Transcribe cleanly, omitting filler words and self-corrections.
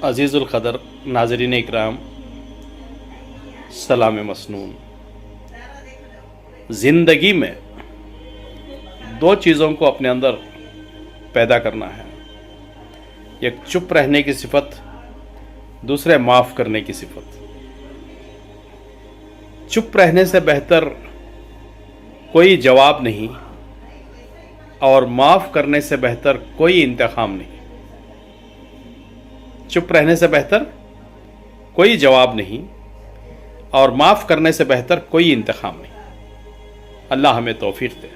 अज़ीज़ुल क़दर नाज़रीन इकराम, सलाम मसनून। ज़िंदगी में दो चीज़ों को अपने अंदर पैदा करना है, एक चुप रहने की सिफत, दूसरे माफ़ करने की सिफत। चुप रहने से बेहतर कोई जवाब नहीं और माफ़ करने से बेहतर कोई इंतकाम नहीं। चुप रहने से बेहतर कोई जवाब नहीं और माफ़ करने से बेहतर कोई इंतकाम नहीं। अल्लाह हमें तौफीक दे।